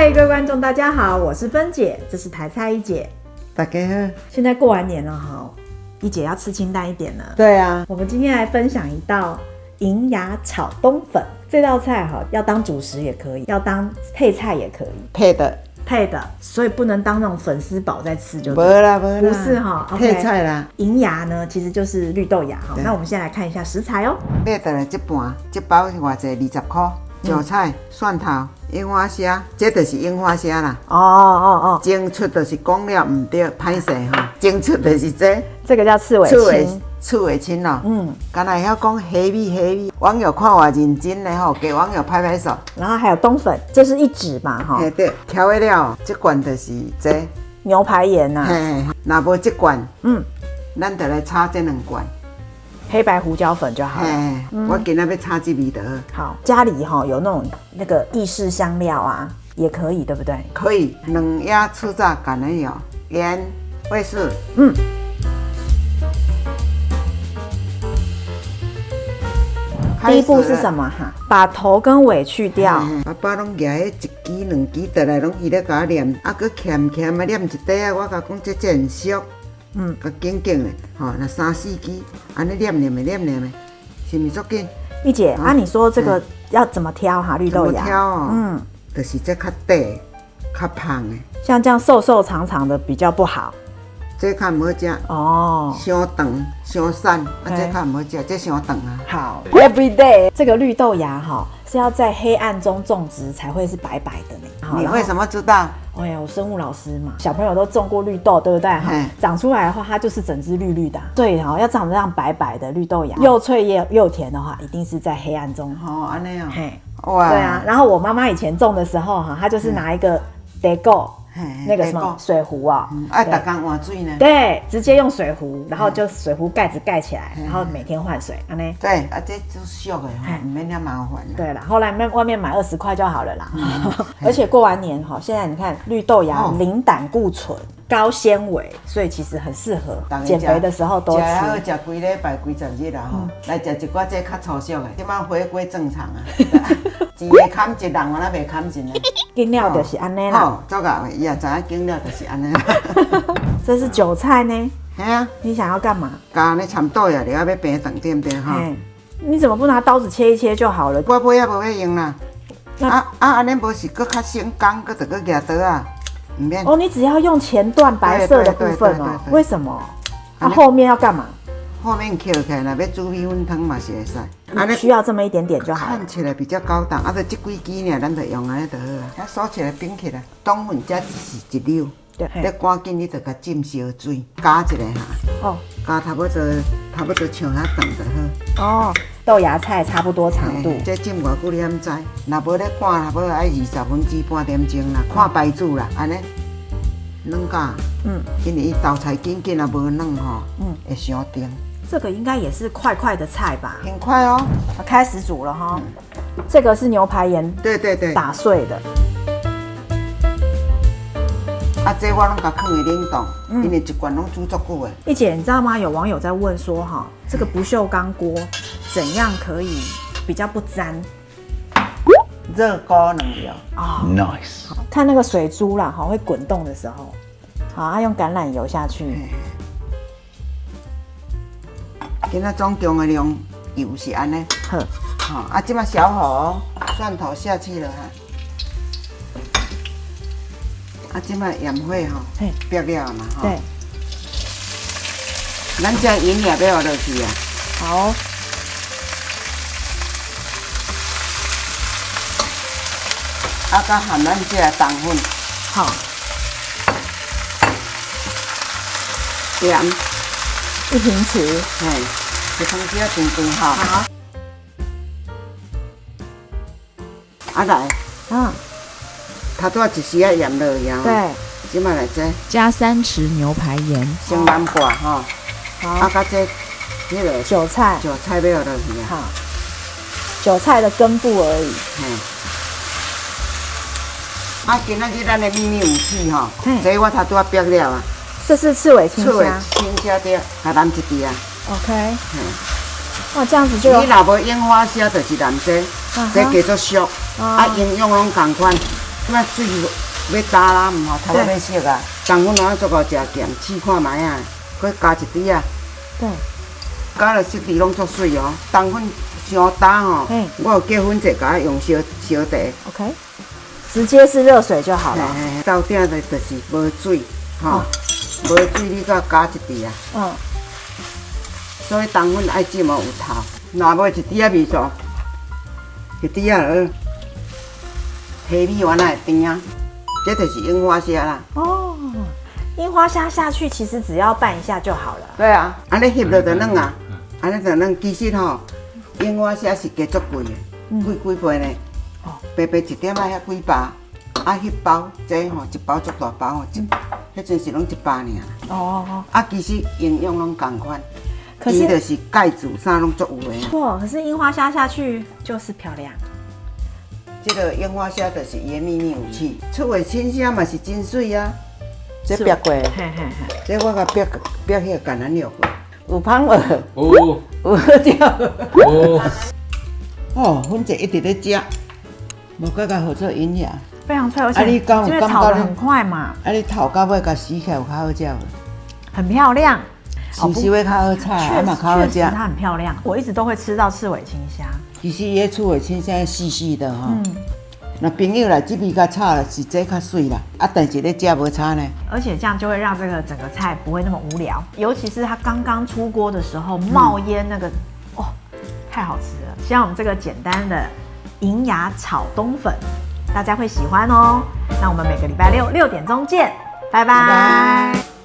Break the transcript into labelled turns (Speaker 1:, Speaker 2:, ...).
Speaker 1: 嗨，各位观众，大家好，我是芬姐，这是台菜一姐。
Speaker 2: 大家好。
Speaker 1: 现在过完年了哈，一姐要吃清淡一点了。
Speaker 2: 对啊，
Speaker 1: 我们今天来分享一道银芽炒冬粉。这道菜哈，要当主食也可以，要当配菜也可以，配的，所以不能当那种粉丝煲在吃就对。
Speaker 2: 没啦，
Speaker 1: 不是哈，
Speaker 2: 配菜啦。
Speaker 1: 银芽呢，其实就是绿豆芽哈。那我们先来看一下食材哦。
Speaker 2: 买回来一盘，一包是偌济？20块。韭菜、蒜头、樱花虾，这就是樱花虾啦。
Speaker 1: 哦。
Speaker 2: 蒸出就是讲了唔对，歹势吼。蒸出就是
Speaker 1: 这个叫刺尾青。
Speaker 2: 刺尾青咯。敢若晓讲黑米。网友看我认真的吼，给网友拍拍手。
Speaker 1: 然后还有冬粉，这是一指嘛哈。
Speaker 2: 嘿对，调味料这罐就是
Speaker 1: 牛排盐呐。
Speaker 2: 嘿，若无这罐，咱就来炒这2罐。
Speaker 1: 黑白胡椒粉就好了。
Speaker 2: 我今仔要炒这味的。
Speaker 1: 好，家里有那个意式香料啊，也可以，对不对？
Speaker 2: 可以，2芽粗榨橄榄油、盐、味素。
Speaker 1: 第一步是什么哈？把头跟尾去掉。
Speaker 2: 爸拢夹迄1支2支倒来，拢伊咧甲我念，佮欠啊念一块啊，我甲讲这很俗。较紧紧的，吼，那3、4支，安尼念，是毋是足紧？
Speaker 1: 一姐你说这个要怎么挑哈？绿豆芽？
Speaker 2: 怎么挑哦？就是这较短、较胖的。像
Speaker 1: 这样瘦瘦长长的比较不好。
Speaker 2: 这较唔好食哦，伤长、伤散，这较唔好食，这伤长啊。
Speaker 1: 好 ，every day 这个绿豆芽是要在黑暗中种植才会是白白的呢。
Speaker 2: 你为什么知道？
Speaker 1: 哎呀，我生物老师嘛，小朋友都种过绿豆，对不对？长出来的话，它就是整只绿绿的。对要长这样白白的绿豆芽，又脆又甜的话，一定是在黑暗中。
Speaker 2: 哦，安尼哦。
Speaker 1: 哇。对啊，然后我妈妈以前种的时候她就是拿一个地沟。那个什么水壶啊，
Speaker 2: 每天换水呢？
Speaker 1: 对，直接用水壶，然后就水壶盖子盖起来，然后每天换水，安尼。
Speaker 2: 对，这就俗的，唔免那麻烦。
Speaker 1: 对啦，后来外面买20块就好了啦。而且过完年现在你看绿豆芽零胆固醇、高纤维，所以其实很适合减肥的时候多吃。
Speaker 2: 吃好，吃规礼拜、几十日啦来吃一寡这较粗俗的，即摆回归正常啊。钱会砍一人，我那袂砍一个。
Speaker 1: 斤料就是安尼啦。
Speaker 2: 做到的，伊也知影斤料就是安尼。
Speaker 1: 这是韭菜呢。
Speaker 2: 系啊。
Speaker 1: 你想要干嘛？
Speaker 2: 加那掺豆芽，你要平长对不对哈？
Speaker 1: 你怎么不拿刀子切一切就好了？
Speaker 2: 我尾也无要用啦。安尼无是佫较省工，佫得佫夹刀啊，唔免。
Speaker 1: 哦，你只要用前段白色的部分哦。为什么？后面要干嘛？
Speaker 2: 后面扣起来，若要煮米粉汤嘛是会使。
Speaker 1: 你需要这么一点点就好了。
Speaker 2: 看起来比较高档，就这几支呢，咱就用安尼就好啊。啊，锁起来冰起来，冬粉这是一溜。对。你赶紧你就甲浸烧水，加一下哈。哦。加差不多像遐长就
Speaker 1: 好。哦。豆芽菜差不多长度。
Speaker 2: 这浸偌久你敢知？若无咧赶，差不多要20分至半点钟啦。看白煮啦，安尼。软加。因为伊豆菜紧啊无软吼，会伤甜。
Speaker 1: 这个应该也是快的菜吧？
Speaker 2: 很快哦，
Speaker 1: 开始煮了哈。这个是牛排盐，
Speaker 2: 对，
Speaker 1: 打碎的。
Speaker 2: 这我拢甲放去冷冻，因为一罐拢煮足久的。
Speaker 1: 一姐，你知道吗？有网友在问说这个不锈钢锅怎样可以比较不粘？
Speaker 2: 热锅能用
Speaker 1: 啊 ，nice。看那个水珠啦，会滚动的时候，好，用橄榄油下去。
Speaker 2: 今仔总共的量油是安尼，好，即摆小火，蒜头下去了即摆盐火煸了嘛
Speaker 1: 对。
Speaker 2: 咱这盐也要落去啊。
Speaker 1: 好。
Speaker 2: 甲含咱这冬粉。
Speaker 1: 好。
Speaker 2: 盐。
Speaker 1: 1平匙，
Speaker 2: 一汤匙啊，长哈。好。来，他多一匙盐落去。
Speaker 1: 对。
Speaker 2: 即摆来
Speaker 3: 加3匙牛排盐，
Speaker 2: 先南挂
Speaker 1: 好。
Speaker 2: 这那个
Speaker 1: 韭菜
Speaker 2: 要落去
Speaker 1: 好。韭菜的根部而已。
Speaker 2: 今仔日咱的秘密武器这我头拄啊煸了啊。
Speaker 1: 这是刺尾青虾。
Speaker 2: 刺尾青虾对，还蓝一滴啊。
Speaker 1: OK。哇，这样子就有。
Speaker 2: 你若无樱花虾，就是蓝这，这叫做俗。营养拢同款。那水要打啦，唔好头要熟啊。冬粉哪足够食咸，试看卖啊，搁加一滴啊。
Speaker 1: 对，
Speaker 2: 加了色底拢足水哦。冬粉伤打吼，我有加粉者，甲它用烧茶。
Speaker 1: OK， 直接是热水就好了。
Speaker 2: 灶顶的就是无水，吼，无水你搁加一滴啊。所以冬粉爱浸哦有头，若无一滴仔味素，一滴仔落黑米丸来甜啊，这就是樱花虾啦。
Speaker 1: 哦，樱花虾下去其实只要拌一下就好了。
Speaker 2: 对啊，安尼翕落就软啊，安尼就软。其实吼，樱花虾是价足贵的，几倍呢？白白一点仔遐几包，迄包这吼一包足大包吼，迄阵是拢100尔。
Speaker 1: 哦。
Speaker 2: 其实营养拢同款，伊就是钙质啥拢足有的。
Speaker 1: 错，可是樱花虾下去就是漂亮。
Speaker 2: 这个樱花虾就是伊的秘密武器，厝的青虾嘛是真水啊。这煸过，这我甲煸迄个橄榄油过，有香无？有，有好食。有。哦，粉者一直咧食，无甲好做营养。
Speaker 1: 非常脆，而且因为炒得很快嘛。
Speaker 2: 你头到尾甲洗起来有较好食无？
Speaker 1: 很漂亮。
Speaker 2: 是稍微较好炒，嘛较好食。
Speaker 1: 确实它很漂亮，我一直都会吃到赤尾青虾。
Speaker 2: 其实伊厝的青虾细细的吼。那朋友来这味较差了，是这较水啦。但是咧食无差呢。
Speaker 1: 而且这样就会让这个整个菜不会那么无聊，尤其是它刚刚出锅的时候冒烟那个，哦，太好吃了。希望我们这个简单的银芽炒冬粉大家会喜欢哦。那我们每个礼拜六6点钟见，拜拜。